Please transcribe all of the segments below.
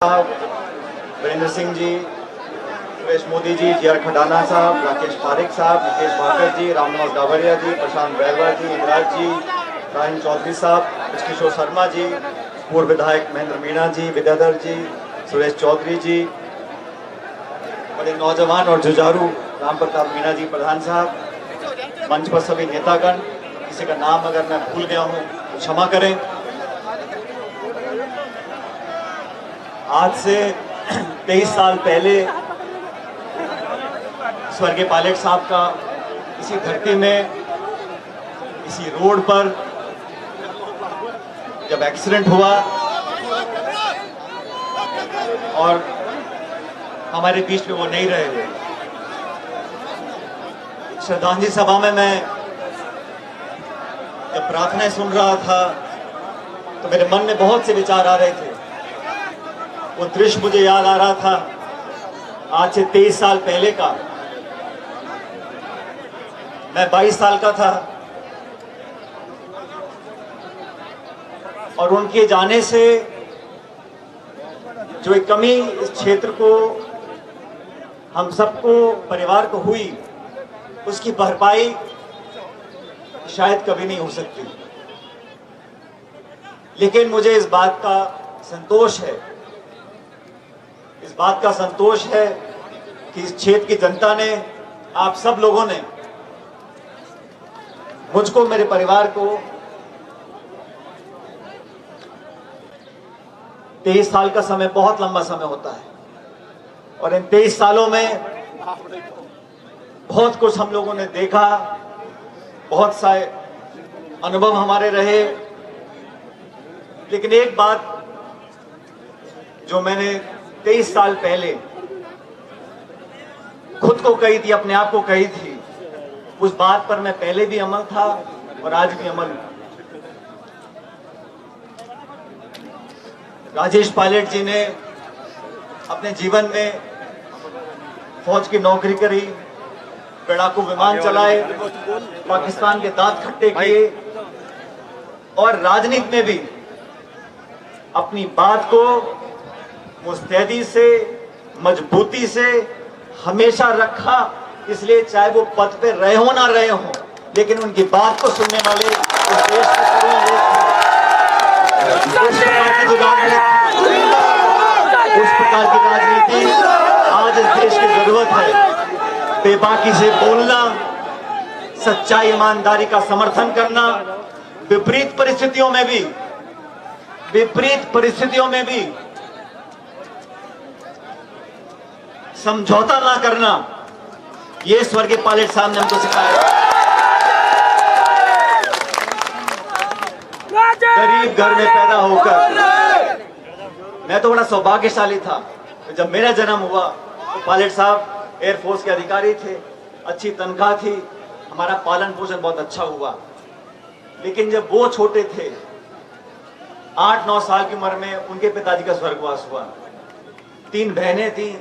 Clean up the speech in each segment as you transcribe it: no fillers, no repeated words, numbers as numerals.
साहब, वीरेंद्र सिंह जी, सुरेश मोदी जी, जी आर खडाना साहब, राकेश पारिक साहब, नितेश भाकर जी, रामनिवास डावरिया जी, प्रशांत बैरवा जी, इंद्राज जी, राहिन चौधरी साहब, किशोर शर्मा जी, पूर्व विधायक महेंद्र मीणा जी, विद्याधर जी, सुरेश चौधरी जी, बड़े नौजवान और जुझारू राम प्रताप मीणा जी प्रधान साहब, मंच पर सभी नेतागण, किसी का नाम अगर मैं भूल गया हूँ तो क्षमा करें। आज से 23 साल पहले स्वर्गीय पायलट साहब का इसी धरती में, इसी रोड पर जब एक्सीडेंट हुआ और हमारे बीच में वो नहीं रहे, श्रद्धांजलि सभा में मैं जब प्रार्थनाएं सुन रहा था तो मेरे मन में बहुत से विचार आ रहे थे। वो दृश्य मुझे याद आ रहा था आज से 23 साल पहले का। मैं 22 साल का था और उनके जाने से जो एक कमी इस क्षेत्र को, हम सबको, परिवार को हुई, उसकी भरपाई शायद कभी नहीं हो सकती। लेकिन मुझे इस बात का संतोष है, इस बात का संतोष है कि इस क्षेत्र की जनता ने, आप सब लोगों ने मुझको, मेरे परिवार को 23 साल का समय बहुत लंबा समय होता है और इन 23 सालों में बहुत कुछ हम लोगों ने देखा, बहुत सारे अनुभव हमारे रहे। लेकिन एक बात जो मैंने 23 साल पहले खुद को कही थी, अपने आप को कही थी, उस बात पर मैं पहले भी अमल था और आज भी अमल हूं। राजेश पायलट जी ने अपने जीवन में फौज की नौकरी करी, लड़ाकू विमान चलाए, पाकिस्तान के दांत खट्टे किए और राजनीति में भी अपनी बात को मुस्तैदी से, मजबूती से हमेशा रखा। इसलिए चाहे वो पद पे रहे हो ना रहे हो, लेकिन उनकी बात को सुनने वाले इस देश के करोड़ों लोग थे। उस प्रकार की राजनीति आज इस देश की जरूरत है। बेबाकी से बोलना, सच्चाई ईमानदारी का समर्थन करना, विपरीत परिस्थितियों में भी समझौता ना करना, ये स्वर्गीय पायलट साहब ने हमको सिखाया। गरीब घर में पैदा होकर मैं तो बड़ा सौभाग्यशाली था। जब मेरा जन्म हुआ तो पायलट साहब एयरफोर्स के अधिकारी थे, अच्छी तनख्वाह थी, हमारा पालन पोषण बहुत अच्छा हुआ। लेकिन जब वो छोटे थे, 8-9 साल की उम्र में उनके पिताजी का स्वर्गवास हुआ। 3 बहनें थी।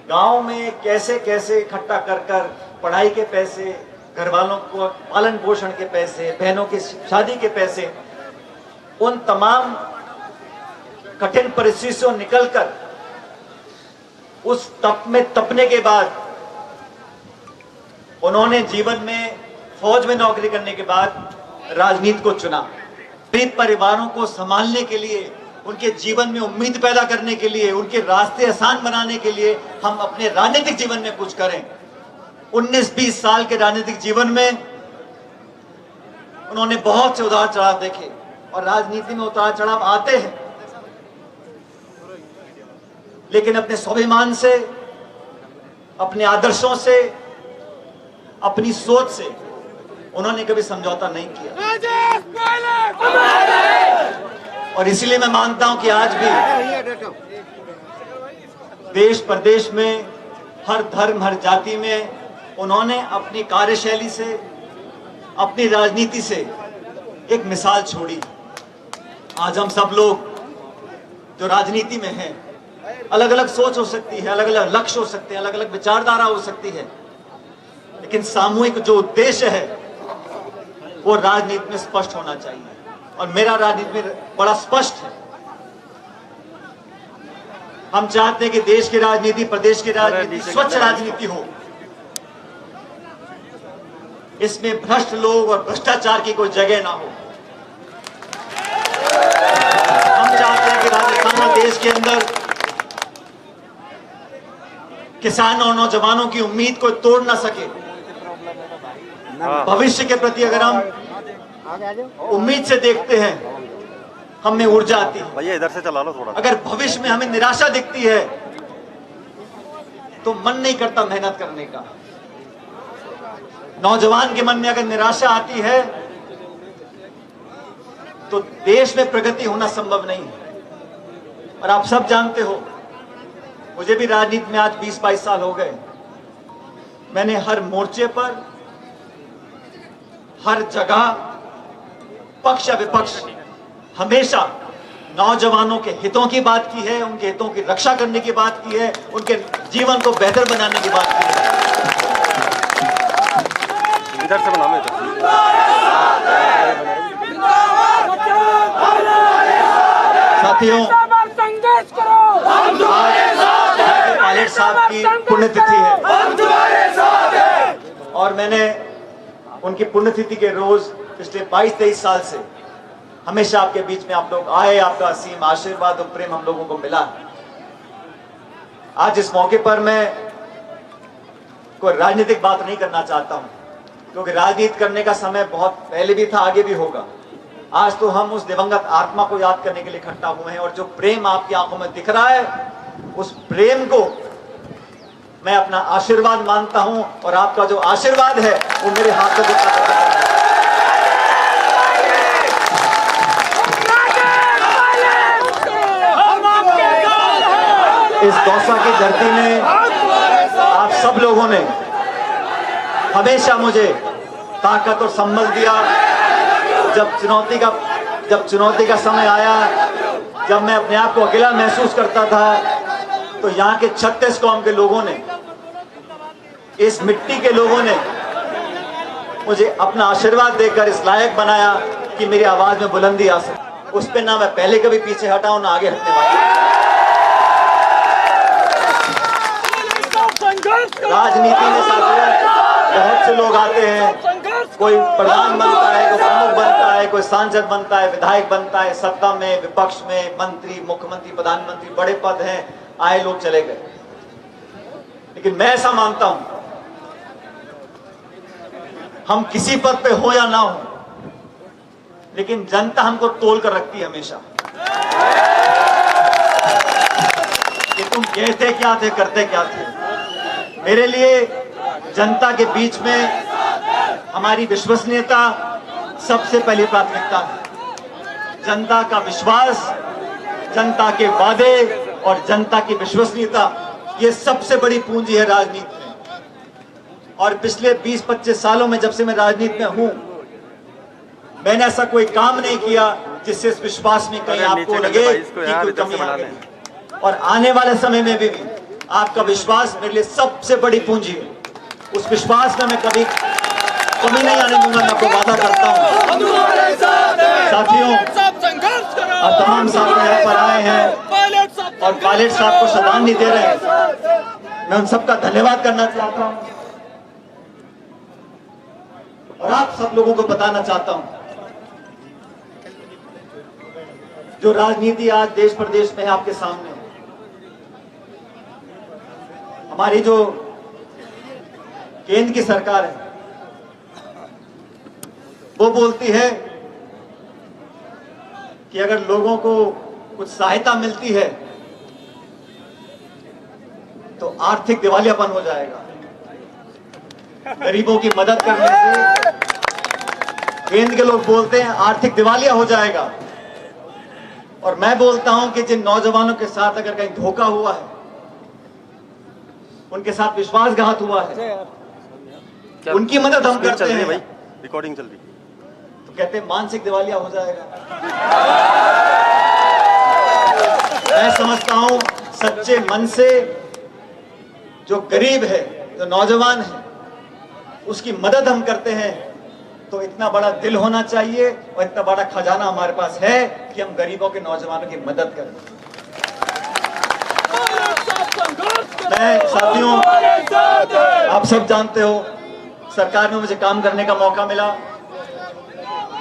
गांव में कैसे कैसे इकट्ठा कर कर पढ़ाई के पैसे, घर वालों को पालन पोषण के पैसे, बहनों की शादी के पैसे, उन तमाम कठिन परिस्थितियों से निकलकर उस तप में तपने के बाद उन्होंने जीवन में फौज में नौकरी करने के बाद राजनीति को चुना। गरीब परिवारों को संभालने के लिए, उनके जीवन में उम्मीद पैदा करने के लिए, उनके रास्ते आसान बनाने के लिए हम अपने राजनीतिक जीवन में कुछ करें। 19-20 साल के राजनीतिक जीवन में उन्होंने बहुत से उतार चढ़ाव देखे और राजनीति में उतार चढ़ाव आते हैं, लेकिन अपने स्वाभिमान से, अपने आदर्शों से, अपनी सोच से उन्होंने कभी समझौता नहीं किया। और इसलिए मैं मानता हूं कि आज भी देश प्रदेश में, हर धर्म, हर जाति में उन्होंने अपनी कार्यशैली से, अपनी राजनीति से एक मिसाल छोड़ी। आज हम सब लोग जो राजनीति में हैं, अलग अलग सोच हो सकती है, अलग अलग लक्ष्य हो सकते हैं, अलग अलग विचारधारा हो सकती है, लेकिन सामूहिक जो उद्देश्य है वो राजनीति में स्पष्ट होना चाहिए। और मेरा राजनीति में बड़ा स्पष्ट है। हम चाहते हैं कि देश की राजनीति, प्रदेश की राजनीति स्वच्छ राजनीति हो। इसमें भ्रष्ट लोग और भ्रष्टाचार की कोई जगह ना हो। हम चाहते हैं कि राजस्थान और देश के अंदर किसानों और नौजवानों की उम्मीद को तोड़ ना सके। भविष्य के प्रति अगर हम उम्मीद से देखते हैं, हम में ऊर्जा आती है। भैया इधर से चला लो थोड़ा। अगर भविष्य में हमें निराशा दिखती है तो मन नहीं करता मेहनत करने का। नौजवान के मन में अगर निराशा आती है तो देश में प्रगति होना संभव नहीं है। और आप सब जानते हो, मुझे भी राजनीति में आज 20-22 साल हो गए। मैंने हर मोर्चे पर, हर जगह, पक्ष या विपक्ष, हमेशा नौजवानों के हितों की बात की है, उनके हितों की रक्षा करने की बात की है, उनके जीवन को बेहतर बनाने की बात की है। इधर से बना लो। साथियों, आज पायलट साहब की पुण्यतिथि है और मैंने उनकी पुण्यतिथि के रोज पिछले 22-23 साल से हमेशा आपके बीच में आप लोग आए। आपका असीम आशीर्वाद और प्रेम हम लोगों को मिला। आज इस मौके पर मैं कोई राजनीतिक बात नहीं करना चाहता हूं, क्योंकि राजनीति करने का समय बहुत पहले भी था, आगे भी होगा। आज तो हम उस दिवंगत आत्मा को याद करने के लिए इकट्ठा हुए हैं और जो प्रेम आपकी आंखों में दिख रहा है, उस प्रेम को मैं अपना आशीर्वाद मानता हूं और आपका जो आशीर्वाद है वो मेरे हाथ में दिखा है। इस दौसा की धरती में आप सब लोगों ने हमेशा मुझे ताकत और संबल दिया। जब चुनौती का समय आया, जब मैं अपने आप को अकेला महसूस करता था, तो यहाँ के 36 कौम के लोगों ने, इस मिट्टी के लोगों ने मुझे अपना आशीर्वाद देकर इस लायक बनाया कि मेरी आवाज में बुलंदी आ सके। उस पे ना मैं पहले कभी पीछे हटा हूं, ना आगे हटने वाला। राजनीति में साथियों बहुत से लोग आते हैं, कोई प्रधान बनता है, कोई प्रमुख बनता है, कोई सांसद बनता है, विधायक बनता है, सत्ता में, विपक्ष में, मंत्री, मुख्यमंत्री, प्रधानमंत्री, बड़े पद हैं, आए लोग चले गए। लेकिन मैं ऐसा मानता हूं, हम किसी पद पे हो या ना हो, लेकिन जनता हमको तोल कर रखती है हमेशा कि तुम कहते क्या थे, करते क्या थे। मेरे लिए जनता के बीच में हमारी विश्वसनीयता सबसे पहली प्राथमिकता है। जनता का विश्वास, जनता के वादे और जनता की विश्वसनीयता, ये सबसे बड़ी पूंजी है राजनीति में। और पिछले 20-25 सालों में जब से मैं राजनीति में हूं, मैंने ऐसा कोई काम नहीं किया जिससे इस विश्वास में कहीं आपको लगे कि कोई कमी आ गई। और आने वाले समय में भी आपका विश्वास मेरे लिए सबसे बड़ी पूंजी है। उस विश्वास में मैं कभी कमी नहीं आने दूंगा, मैं आपको वादा करता हूं। साथियों, और तमाम साथी यहाँ पर आए हैं और पायलट साहब को श्रद्धांजलि दे रहे हैं, मैं उन सबका धन्यवाद करना चाहता हूं और आप सब लोगों को बताना चाहता हूं, जो राजनीति आज देश प्रदेश में है आपके सामने, हमारी जो केंद्र की सरकार है वो बोलती है कि अगर लोगों को कुछ सहायता मिलती है तो आर्थिक दिवालियापन हो जाएगा। गरीबों की मदद करने से केंद्र के लोग बोलते हैं आर्थिक दिवालिया हो जाएगा। और मैं बोलता हूं कि जिन नौजवानों के साथ अगर कहीं धोखा हुआ है, उनके साथ विश्वासघात हुआ है, उनकी मदद हम करते हैं। भाई रिकॉर्डिंग चल रही, तो कहते हैं मानसिक दिवालिया हो जाएगा। मैं समझता हूं सच्चे मन से जो गरीब है, जो नौजवान है, उसकी मदद हम करते हैं, तो इतना बड़ा दिल होना चाहिए और इतना बड़ा खजाना हमारे पास है कि हम गरीबों के, नौजवानों की मदद करें। मैं साथियों, आप सब जानते हो, सरकार में मुझे काम करने का मौका मिला।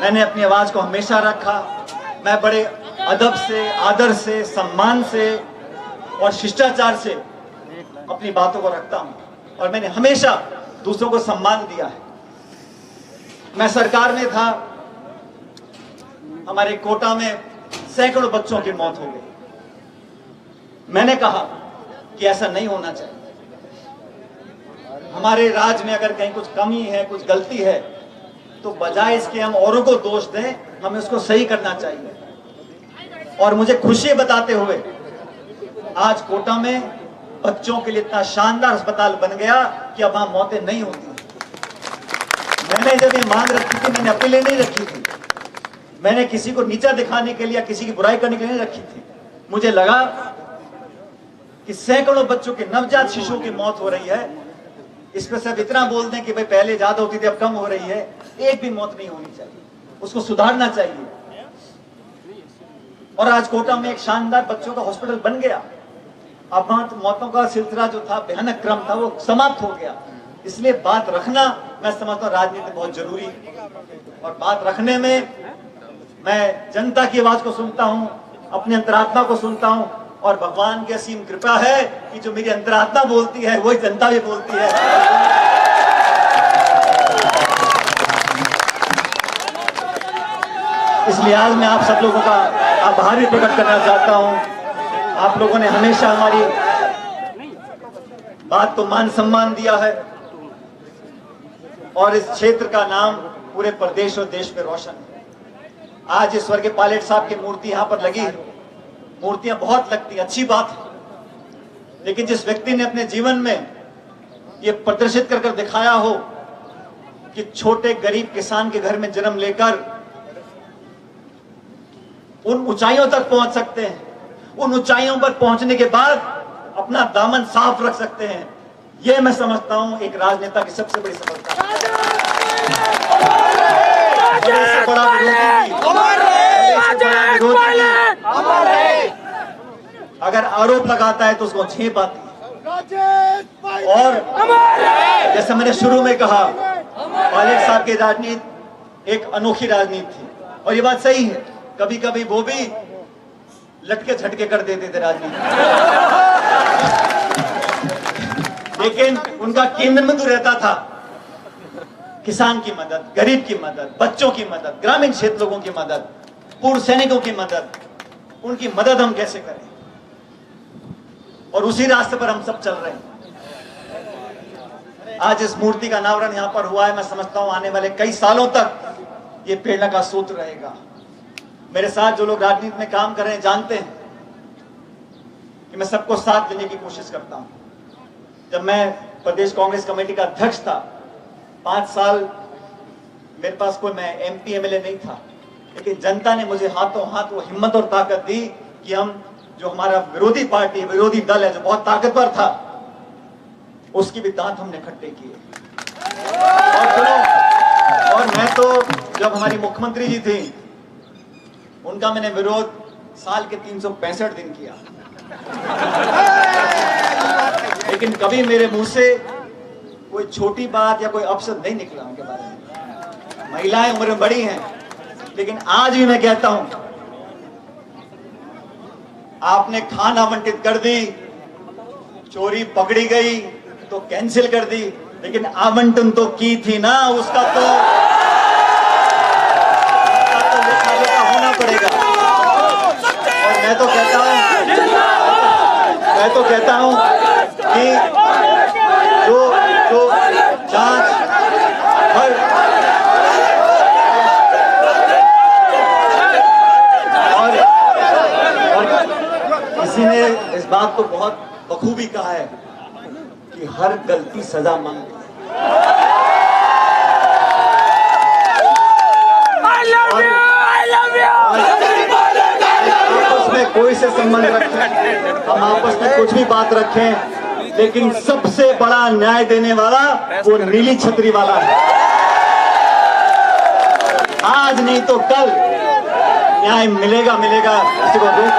मैंने अपनी आवाज को हमेशा रखा। मैं बड़े अदब से, आदर से, सम्मान से और शिष्टाचार से अपनी बातों को रखता हूं और मैंने हमेशा दूसरों को सम्मान दिया है। मैं सरकार में था, हमारे कोटा में सैकड़ों बच्चों की मौत हो गई। मैंने कहा कि ऐसा नहीं होना चाहिए। हमारे राज्य में अगर कहीं कुछ कमी है, कुछ गलती है, तो बजाय इसके हम औरों को दोष दें, हमें उसको सही करना चाहिए। और मुझे खुशी बताते हुए आज कोटा में बच्चों के लिए इतना शानदार अस्पताल बन गया कि अब वहां मौतें नहीं होती। मैंने जब ये मांग रखी थी, मैंने अपने लिए नहीं रखी थी, मैंने किसी को नीचा दिखाने के लिए, किसी की बुराई करने के लिए नहीं रखी थी। मुझे लगा कि सैकड़ों बच्चों के, नवजात शिशुओं की मौत हो रही है, इस पर सिर्फ इतना बोल दें कि भाई पहले ज्यादा होती थी अब कम हो रही है, एक भी मौत नहीं होनी चाहिए, उसको सुधारना चाहिए। और आज कोटा में एक शानदार बच्चों का हॉस्पिटल बन गया। अब मौतों का सिलसिला जो था, भयानक क्रम था, वो समाप्त हो गया। इसलिए बात रखना, मैं समझता हूं राजनीति बहुत जरूरी है। और बात रखने में मैं जनता की आवाज को सुनता हूं, अपनी अंतरात्मा को सुनता हूं, और भगवान की असीम कृपा है कि जो मेरी अंतरात्मा बोलती है वही जनता भी बोलती है। इसलिए आज मैं आप सब लोगों का आभार भी प्रकट करना चाहता हूं। आप लोगों ने हमेशा हमारी बात को मान सम्मान दिया है और इस क्षेत्र का नाम पूरे प्रदेश और देश में रोशन है। आज इस स्वर्गीय पायलट साहब की मूर्ति यहां पर लगी है। मूर्तियां बहुत लगती है, अच्छी बात है, लेकिन जिस व्यक्ति ने अपने जीवन में यह प्रदर्शित कर दिखाया हो कि छोटे गरीब किसान के घर में जन्म लेकर उन ऊंचाइयों तक पहुंच सकते हैं, उन ऊंचाइयों पर पहुंचने के बाद अपना दामन साफ रख सकते हैं, यह मैं समझता हूं एक राजनेता की सबसे बड़ी सफलता है। बड़ा अगर आरोप लगाता है तो उसको झेप आती है। और जैसे मैंने शुरू में कहा, पायलट साहब की राजनीति एक अनोखी राजनीति थी और ये बात सही है। कभी कभी वो भी लटके झटके कर देते थे राजनीति, लेकिन उनका केंद्र बिंदु रहता था किसान की मदद, गरीब की मदद, बच्चों की मदद, ग्रामीण क्षेत्र लोगों की मदद, पूर्व सैनिकों की मदद। उनकी मदद हम कैसे करें, और उसी रास्ते पर हम सब चल रहे हैं। आज इस मूर्ति का अनावरण यहां पर हुआ है। मैं समझता हूं आने वाले कई सालों तक ये प्रेरणा का सूत्र रहेगा। मेरे साथ जो लोग राजनीति में काम कर रहे हैं जानते हैं कि मैं सबको साथ लेने की कोशिश करता हूं। जब मैं प्रदेश कांग्रेस कमेटी का अध्यक्ष था, 5 साल मेरे पास कोई, मैं एमपी एमएलए नहीं था, लेकिन जनता ने मुझे हाथों हाथ वो हिम्मत और ताकत दी कि हम, जो हमारा विरोधी पार्टी, विरोधी दल है जो बहुत ताकतवर था, उसकी भी दांत हमने खट्टे किए। और मैं तो, जब हमारी मुख्यमंत्री जी थी, उनका मैंने विरोध साल के 365 दिन किया, लेकिन कभी मेरे मुंह से कोई छोटी बात या कोई अपशब्द नहीं निकला उनके बारे में। महिलाएं उम्र में बड़ी हैं, लेकिन आज भी मैं कहता हूं, आपने खान आवंटित कर दी, चोरी पकड़ी गई तो कैंसिल कर दी, लेकिन आवंटन तो की थी ना, उसका तो होना पड़ेगा। और मैं तो कहता हूं कि जो जांच किसी ने इस बात को बहुत बखूबी कहा है कि हर गलती सजा मांगती है। आपस में कोई से संबंध रखें, हम आपस में कुछ भी बात रखें, लेकिन सबसे बड़ा न्याय देने वाला वो नीली छतरी वाला है। आज नहीं तो कल न्याय मिलेगा, किसी को रोक।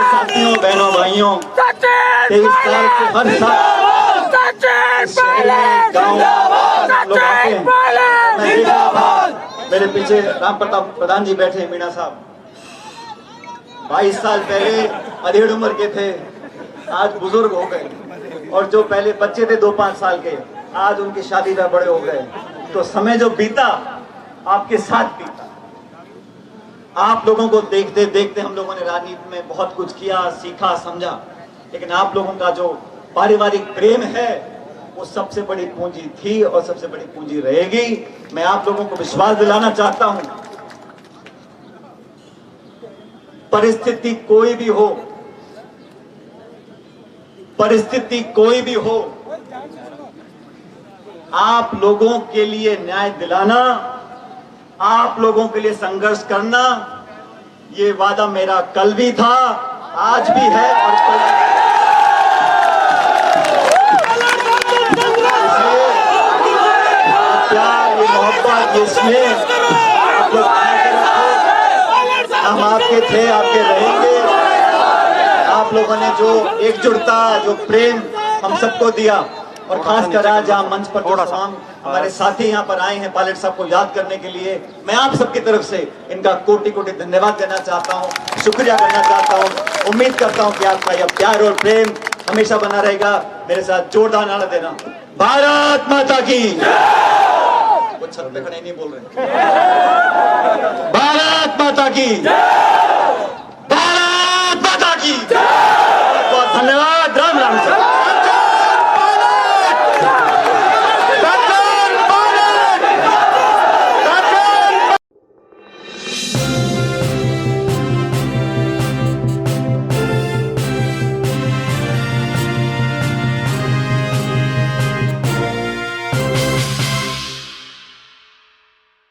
साथियों, बहनों भाइयों, 23 साल से हर साल गाँव लोग आते हैं। मैं देख रहा था, मेरे पीछे राम प्रताप प्रधान जी बैठे हैं, मीणा साहब 22 साल पहले अधेड़ उम्र के थे, आज बुजुर्ग हो गए। और जो पहले बच्चे थे 2-5 साल के, आज उनकी शादी में बड़े हो गए। तो समय जो बीता आपके साथ बीता। आप लोगों को देखते देखते हम लोगों ने राजनीति में बहुत कुछ किया, सीखा, समझा। लेकिन आप लोगों का जो पारिवारिक प्रेम है वो सबसे बड़ी पूंजी थी और सबसे बड़ी पूंजी रहेगी। मैं आप लोगों को विश्वास दिलाना चाहता हूं, परिस्थिति कोई भी हो, परिस्थिति कोई भी हो, आप लोगों के लिए न्याय दिलाना, आप लोगों के लिए संघर्ष करना, ये वादा मेरा कल भी था, आज भी है और कल भी है। प्यार, ये मोहब्बत, ये स्नेह आप लोग बना के रखो। हम आपके थे, आपके रहेंगे। आप लोगों ने जो एकजुटता, जो प्रेम हम सबको दिया, और खासकर आज जहाँ मंच पर जो तमाम हमारे साथी यहाँ पर आए हैं पायलट साहब को याद करने के लिए, मैं आप सबकी तरफ से इनका कोटि कोटि धन्यवाद देना चाहता हूँ, शुक्रिया करना चाहता हूँ। उम्मीद करता हूँ कि आपका यह प्यार और प्रेम हमेशा बना रहेगा। मेरे साथ जोरदार नारा देना, भारत माता की। वो छत पे खड़े नहीं बोल रहे। भारत माता की।